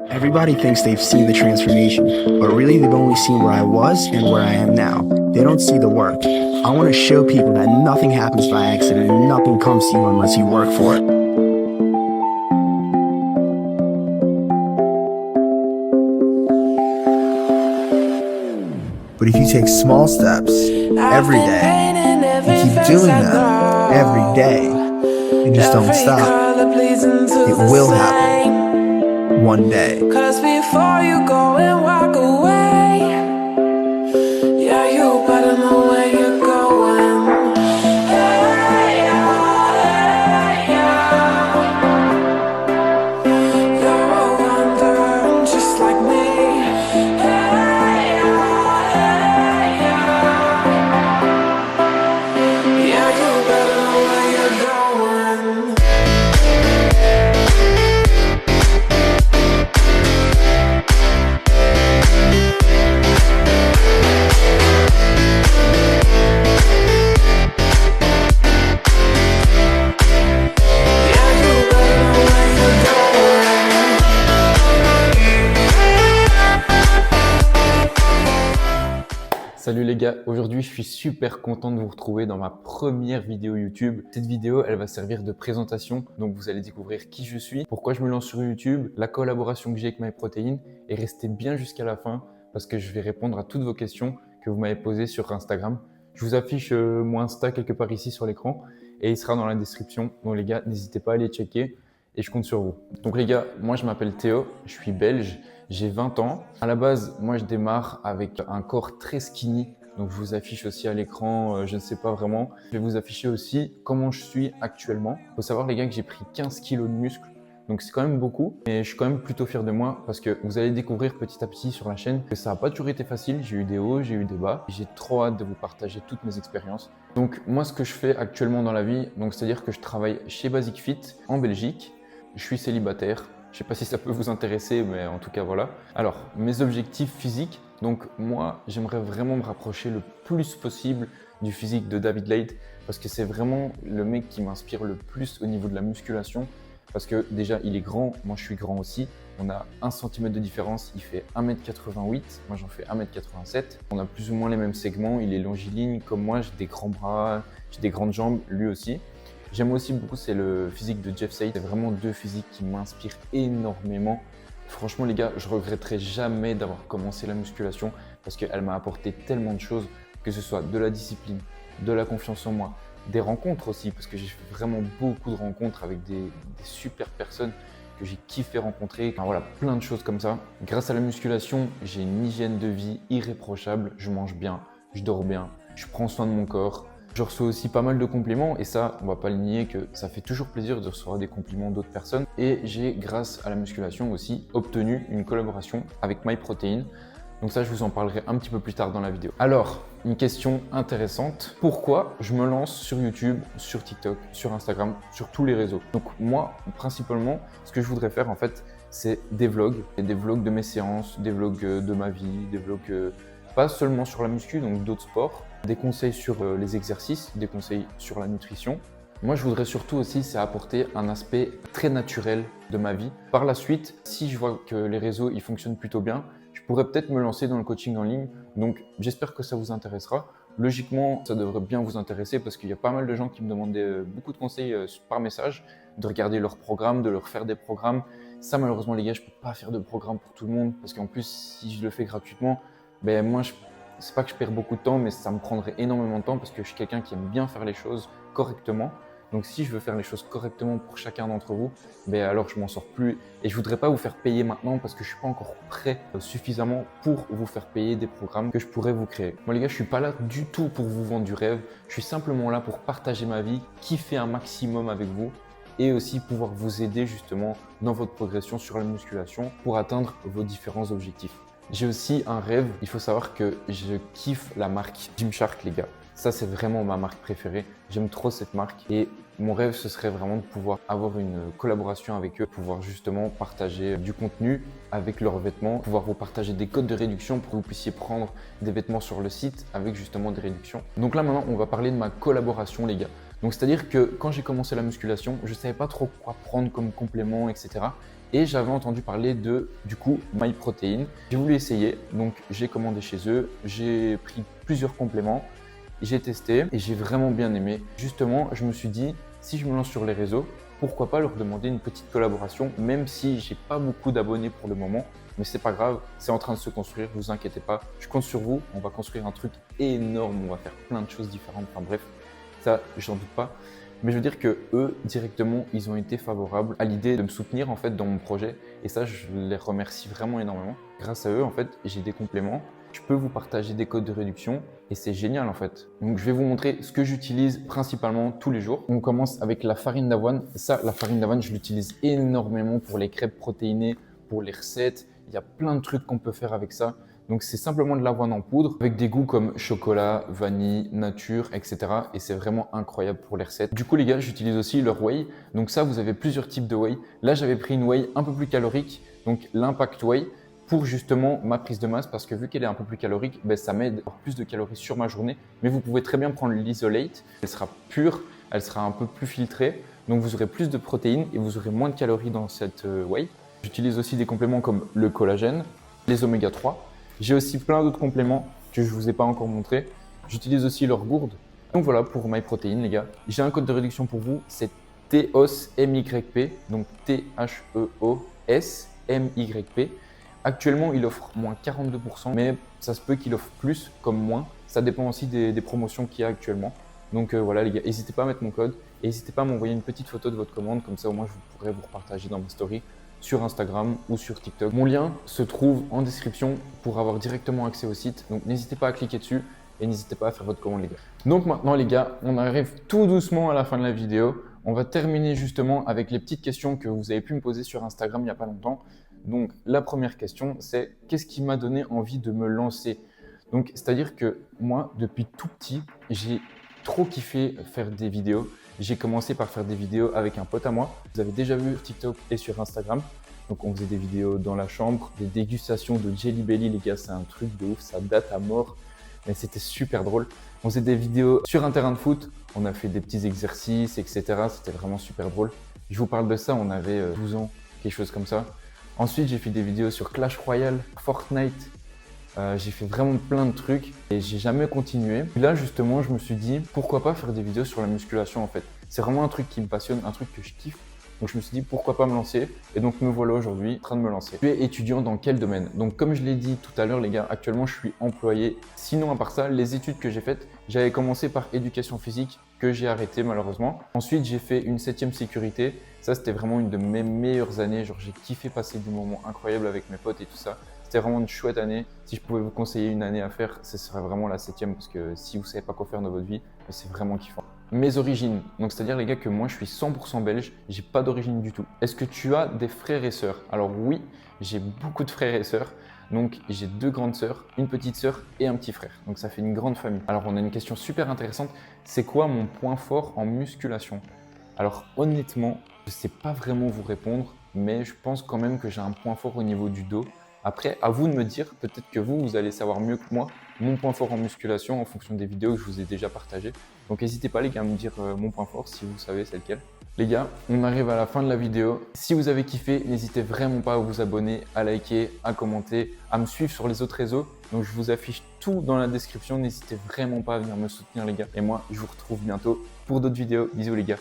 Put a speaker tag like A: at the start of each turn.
A: Everybody thinks they've seen the transformation, but really they've only seen where I was and where I am now. They don't see the work. I want to show people that nothing happens by accident and nothing comes to you unless you work for it.
B: But if you take small steps every day, and keep doing them every day, and just don't stop, it will happen one day.
C: Cause before you go and walk away, yeah, you better know where you're going. Hey, yeah, yeah. You're a wanderer just like me. Hey, yeah, yeah. Yeah, you better know where you're going.
D: Salut les gars, aujourd'hui je suis super content de vous retrouver dans ma première vidéo YouTube. Cette vidéo elle va servir de présentation, donc vous allez découvrir qui je suis, pourquoi je me lance sur YouTube, la collaboration que j'ai avec MyProtein, et restez bien jusqu'à la fin parce que je vais répondre à toutes vos questions que vous m'avez posées sur Instagram. Je vous affiche mon Insta quelque part ici sur l'écran et il sera dans la description, donc les gars n'hésitez pas à aller checker et je compte sur vous. Donc les gars, moi je m'appelle Théo, je suis belge. J'ai 20 ans. À la base, moi, je démarre avec un corps très skinny. Donc, je vous affiche aussi à l'écran, je ne sais pas vraiment. Je vais vous afficher aussi comment je suis actuellement. Il faut savoir, les gars, que j'ai pris 15 kilos de muscles. Donc, c'est quand même beaucoup. Mais je suis quand même plutôt fier de moi parce que vous allez découvrir petit à petit sur la chaîne que ça n'a pas toujours été facile. J'ai eu des hauts, j'ai eu des bas. J'ai trop hâte de vous partager toutes mes expériences. Donc, moi, ce que je fais actuellement dans la vie, donc c'est-à-dire que je travaille chez Basic Fit en Belgique. Je suis célibataire. Je ne sais pas si ça peut vous intéresser, mais en tout cas, voilà. Alors, mes objectifs physiques. Donc, moi, j'aimerais vraiment me rapprocher le plus possible du physique de David Laid parce que c'est vraiment le mec qui m'inspire le plus au niveau de la musculation. Parce que déjà, il est grand, moi je suis grand aussi. On a 1 cm de différence, il fait 1m88, moi j'en fais 1m87. On a plus ou moins les mêmes segments, il est longiligne comme moi, j'ai des grands bras, j'ai des grandes jambes, lui aussi. J'aime aussi beaucoup, c'est le physique de Jeff Said. C'est vraiment deux physiques qui m'inspirent énormément. Franchement les gars, je regretterai jamais d'avoir commencé la musculation parce qu'elle m'a apporté tellement de choses, que ce soit de la discipline, de la confiance en moi, des rencontres aussi, parce que j'ai fait vraiment beaucoup de rencontres avec des super personnes que j'ai kiffé rencontrer. Enfin voilà, plein de choses comme ça. Grâce à la musculation, j'ai une hygiène de vie irréprochable. Je mange bien, je dors bien, je prends soin de mon corps. Je reçois aussi pas mal de compliments et ça, on va pas le nier que ça fait toujours plaisir de recevoir des compliments d'autres personnes. Et j'ai, grâce à la musculation aussi, obtenu une collaboration avec MyProtein. Donc ça, je vous en parlerai un petit peu plus tard dans la vidéo. Alors, une question intéressante. Pourquoi je me lance sur YouTube, sur TikTok, sur Instagram, sur tous les réseaux? Donc moi, principalement, ce que je voudrais faire en fait, c'est des vlogs de mes séances, des vlogs de ma vie, des vlogs pas seulement sur la muscu, donc d'autres sports, des conseils sur les exercices, des conseils sur la nutrition. Moi, je voudrais surtout aussi, c'est apporter un aspect très naturel de ma vie. Par la suite, si je vois que les réseaux ils fonctionnent plutôt bien, je pourrais peut-être me lancer dans le coaching en ligne. Donc, j'espère que ça vous intéressera. Logiquement, ça devrait bien vous intéresser parce qu'il y a pas mal de gens qui me demandent beaucoup de conseils par message, de regarder leurs programmes, de leur faire des programmes. Ça, malheureusement, les gars, je ne peux pas faire de programme pour tout le monde parce qu'en plus, si je le fais gratuitement, ben moi, c'est pas que je perds beaucoup de temps, mais ça me prendrait énormément de temps parce que je suis quelqu'un qui aime bien faire les choses correctement. Donc, si je veux faire les choses correctement pour chacun d'entre vous, ben alors je m'en sors plus. Et je voudrais pas vous faire payer maintenant parce que je suis pas encore prêt suffisamment pour vous faire payer des programmes que je pourrais vous créer. Moi, les gars, je suis pas là du tout pour vous vendre du rêve. Je suis simplement là pour partager ma vie, kiffer un maximum avec vous et aussi pouvoir vous aider justement dans votre progression sur la musculation pour atteindre vos différents objectifs. J'ai aussi un rêve, il faut savoir que je kiffe la marque Gymshark les gars. Ça c'est vraiment ma marque préférée, j'aime trop cette marque et mon rêve ce serait vraiment de pouvoir avoir une collaboration avec eux, pouvoir justement partager du contenu avec leurs vêtements, pouvoir vous partager des codes de réduction pour que vous puissiez prendre des vêtements sur le site avec justement des réductions. Donc là maintenant on va parler de ma collaboration les gars. Donc c'est-à-dire que quand j'ai commencé la musculation, je ne savais pas trop quoi prendre comme complément, etc. et j'avais entendu parler de, du coup, MyProtein. J'ai voulu essayer, donc j'ai commandé chez eux, j'ai pris plusieurs compléments, j'ai testé et j'ai vraiment bien aimé. Justement, je me suis dit, si je me lance sur les réseaux, pourquoi pas leur demander une petite collaboration, même si j'ai pas beaucoup d'abonnés pour le moment, mais c'est pas grave, c'est en train de se construire, vous inquiétez pas, je compte sur vous, on va construire un truc énorme, on va faire plein de choses différentes, enfin bref, ça j'en doute pas. Mais je veux dire que eux, directement, ils ont été favorables à l'idée de me soutenir en fait dans mon projet. Et ça, je les remercie vraiment énormément. Grâce à eux, en fait, j'ai des compléments. Je peux vous partager des codes de réduction et c'est génial en fait. Donc, je vais vous montrer ce que j'utilise principalement tous les jours. On commence avec la farine d'avoine. Ça, la farine d'avoine, je l'utilise énormément pour les crêpes protéinées, pour les recettes. Il y a plein de trucs qu'on peut faire avec ça. Donc, c'est simplement de l'avoine en poudre avec des goûts comme chocolat, vanille, nature, etc. Et c'est vraiment incroyable pour les recettes. Du coup, les gars, j'utilise aussi leur whey. Donc ça, vous avez plusieurs types de whey. Là, j'avais pris une whey un peu plus calorique, donc l'Impact Whey, pour justement ma prise de masse parce que vu qu'elle est un peu plus calorique, ben, ça m'aide à avoir plus de calories sur ma journée. Mais vous pouvez très bien prendre l'Isolate. Elle sera pure, elle sera un peu plus filtrée. Donc, vous aurez plus de protéines et vous aurez moins de calories dans cette whey. J'utilise aussi des compléments comme le collagène, les oméga 3. J'ai aussi plein d'autres compléments que je ne vous ai pas encore montré. J'utilise aussi leur gourde. Donc voilà pour MyProtein, les gars. J'ai un code de réduction pour vous, c'est THEOSMYP, donc THEOSMYP. Actuellement, il offre moins 42%, mais ça se peut qu'il offre plus comme moins. Ça dépend aussi des promotions qu'il y a actuellement. Donc voilà les gars, n'hésitez pas à mettre mon code et n'hésitez pas à m'envoyer une petite photo de votre commande, comme ça au moins je pourrai vous repartager dans ma story sur Instagram ou sur TikTok. Mon lien se trouve en description pour avoir directement accès au site. Donc n'hésitez pas à cliquer dessus et n'hésitez pas à faire votre commande les gars. Donc maintenant les gars, on arrive tout doucement à la fin de la vidéo. On va terminer justement avec les petites questions que vous avez pu me poser sur Instagram il n'y a pas longtemps. Donc la première question c'est qu'est-ce qui m'a donné envie de me lancer? Donc c'est-à-dire que moi depuis tout petit, j'ai trop kiffé faire des vidéos. J'ai commencé par faire des vidéos avec un pote à moi. Vous avez déjà vu sur TikTok et sur Instagram. Donc on faisait des vidéos dans la chambre, des dégustations de Jelly Belly, les gars, c'est un truc de ouf, ça date à mort. Mais c'était super drôle. On faisait des vidéos sur un terrain de foot, on a fait des petits exercices, etc. C'était vraiment super drôle. Je vous parle de ça, on avait 12 ans, quelque chose comme ça. Ensuite, j'ai fait des vidéos sur Clash Royale, Fortnite. J'ai fait vraiment plein de trucs et j'ai jamais continué. Et là, justement, je me suis dit, pourquoi pas faire des vidéos sur la musculation en fait. C'est vraiment un truc qui me passionne, un truc que je kiffe. Donc, je me suis dit, pourquoi pas me lancer? Et donc, me voilà aujourd'hui en train de me lancer. Tu es étudiant dans quel domaine? Donc, comme je l'ai dit tout à l'heure, les gars, actuellement, je suis employé. Sinon, à part ça, les études que j'ai faites, j'avais commencé par éducation physique que j'ai arrêté malheureusement. Ensuite, j'ai fait une 7e sécurité. Ça, c'était vraiment une de mes meilleures années. Genre, j'ai kiffé passer des moments incroyables avec mes potes et tout ça. C'était vraiment une chouette année. Si je pouvais vous conseiller une année à faire, ce serait vraiment la 7e parce que si vous ne savez pas quoi faire dans votre vie, c'est vraiment kiffant. Mes origines, donc c'est-à-dire les gars que moi je suis 100% belge, j'ai pas d'origine du tout. Est-ce que tu as des frères et sœurs? Alors oui, j'ai beaucoup de frères et sœurs. Donc j'ai 2 grandes sœurs, une petite sœur et un petit frère. Donc ça fait une grande famille. Alors on a une question super intéressante. C'est quoi mon point fort en musculation? Alors honnêtement, je ne sais pas vraiment vous répondre, mais je pense quand même que j'ai un point fort au niveau du dos. Après, à vous de me dire, peut-être que vous allez savoir mieux que moi mon point fort en musculation en fonction des vidéos que je vous ai déjà partagées. Donc n'hésitez pas les gars à me dire mon point fort si vous savez c'est lequel. Les gars, on arrive à la fin de la vidéo. Si vous avez kiffé, n'hésitez vraiment pas à vous abonner, à liker, à commenter, à me suivre sur les autres réseaux. Donc je vous affiche tout dans la description. N'hésitez vraiment pas à venir me soutenir les gars. Et moi, je vous retrouve bientôt pour d'autres vidéos. Bisous les gars.